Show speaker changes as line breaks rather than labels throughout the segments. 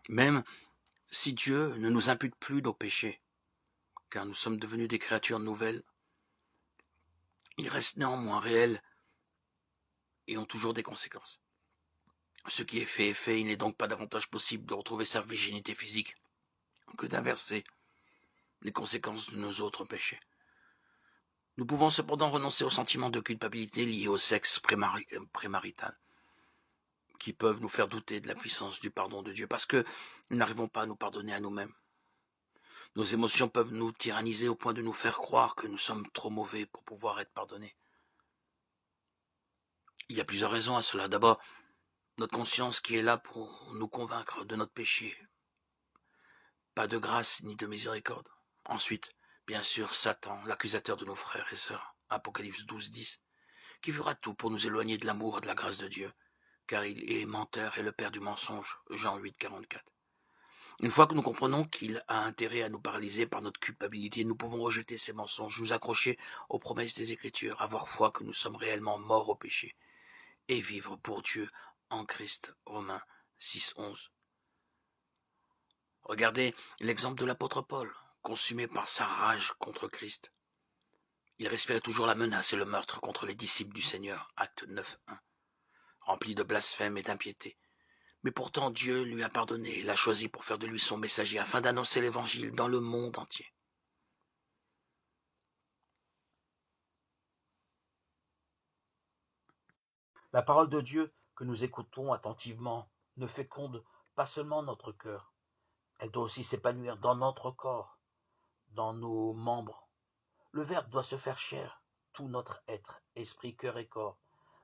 Même si Dieu ne nous impute plus nos péchés, car nous sommes devenus des créatures nouvelles, ils restent néanmoins réels et ont toujours des conséquences. Ce qui est fait, il n'est donc pas davantage possible de retrouver sa virginité physique que d'inverser les conséquences de nos autres péchés. Nous pouvons cependant renoncer au sentiment de culpabilité lié au sexe prémarital, qui peuvent nous faire douter de la puissance du pardon de Dieu, parce que nous n'arrivons pas à nous pardonner à nous-mêmes. Nos émotions peuvent nous tyranniser au point de nous faire croire que nous sommes trop mauvais pour pouvoir être pardonnés. Il y a plusieurs raisons à cela. D'abord, notre conscience qui est là pour nous convaincre de notre péché. Pas de grâce ni de miséricorde. Ensuite, bien sûr, Satan, l'accusateur de nos frères et sœurs, Apocalypse 12:10, qui fera tout pour nous éloigner de l'amour et de la grâce de Dieu, car il est menteur et le père du mensonge, Jean 8:44. Une fois que nous comprenons qu'il a intérêt à nous paralyser par notre culpabilité, nous pouvons rejeter ces mensonges, nous accrocher aux promesses des Écritures, avoir foi que nous sommes réellement morts au péché, et vivre pour Dieu en Christ. Romains 6:11. Regardez l'exemple de l'apôtre Paul, consumé par sa rage contre Christ. Il respirait toujours la menace et le meurtre contre les disciples du Seigneur, Actes 9:1, rempli de blasphème et d'impiété. Mais pourtant Dieu lui a pardonné et l'a choisi pour faire de lui son messager afin d'annoncer l'évangile dans le monde entier. La parole de Dieu que nous écoutons attentivement ne féconde pas seulement notre cœur, elle doit aussi s'épanouir dans notre corps, dans nos membres. Le Verbe doit se faire chair, tout notre être, esprit, cœur et corps,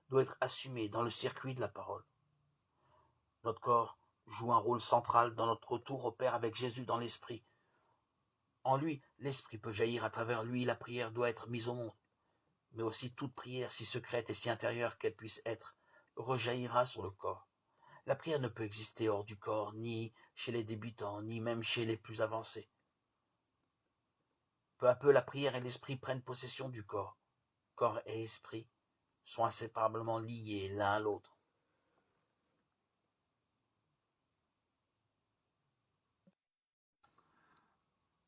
doit être assumé dans le circuit de la parole. Notre corps joue un rôle central dans notre retour au Père avec Jésus dans l'esprit. En lui, l'esprit peut jaillir à travers lui, la prière doit être mise au monde. Mais aussi toute prière, si secrète et si intérieure qu'elle puisse être, rejaillira sur le corps. La prière ne peut exister hors du corps, ni chez les débutants, ni même chez les plus avancés. Peu à peu, la prière et l'esprit prennent possession du corps. Corps et esprit sont inséparablement liés l'un à l'autre.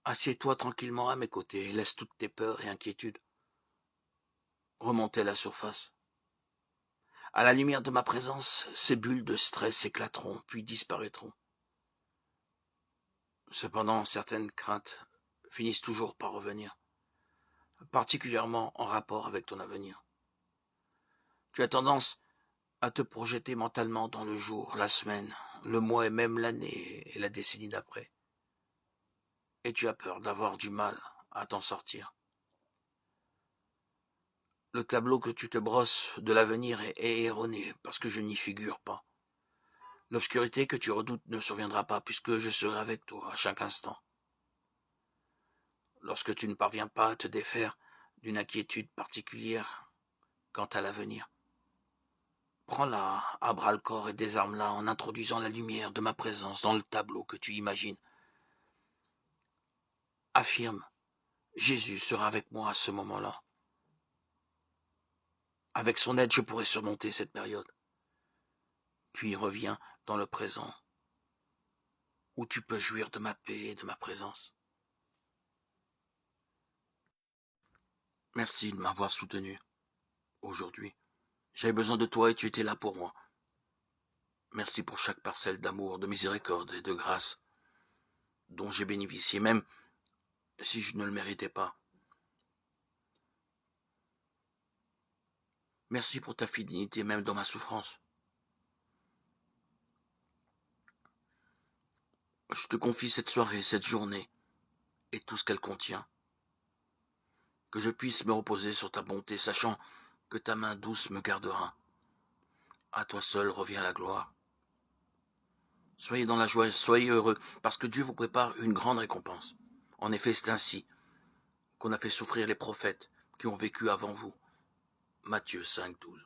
Assieds-toi tranquillement à mes côtés et laisse toutes tes peurs et inquiétudes remonter à la surface. À la lumière de ma présence, ces bulles de stress éclateront, puis disparaîtront. Cependant, certaines craintes finissent toujours par revenir, particulièrement en rapport avec ton avenir. Tu as tendance à te projeter mentalement dans le jour, la semaine, le mois et même l'année et la décennie d'après. Et tu as peur d'avoir du mal à t'en sortir. Le tableau que tu te brosses de l'avenir est erroné parce que je n'y figure pas. L'obscurité que tu redoutes ne surviendra pas puisque je serai avec toi à chaque instant. Lorsque tu ne parviens pas à te défaire d'une inquiétude particulière quant à l'avenir, prends-la à bras-le-corps et désarme-la en introduisant la lumière de ma présence dans le tableau que tu imagines. Affirme, Jésus sera avec moi à ce moment-là. Avec son aide, je pourrai surmonter cette période. Puis reviens dans le présent, où tu peux jouir de ma paix et de ma présence. Merci de m'avoir soutenu aujourd'hui. J'avais besoin de toi et tu étais là pour moi. Merci pour chaque parcelle d'amour, de miséricorde et de grâce dont j'ai bénéficié, même si je ne le méritais pas. Merci pour ta fidélité même dans ma souffrance. Je te confie cette soirée, cette journée et tout ce qu'elle contient. Que je puisse me reposer sur ta bonté, sachant que ta main douce me gardera. À toi seul revient la gloire. Soyez dans la joie, soyez heureux, parce que Dieu vous prépare une grande récompense. En effet, c'est ainsi qu'on a fait souffrir les prophètes qui ont vécu avant vous. Matthieu 5:12.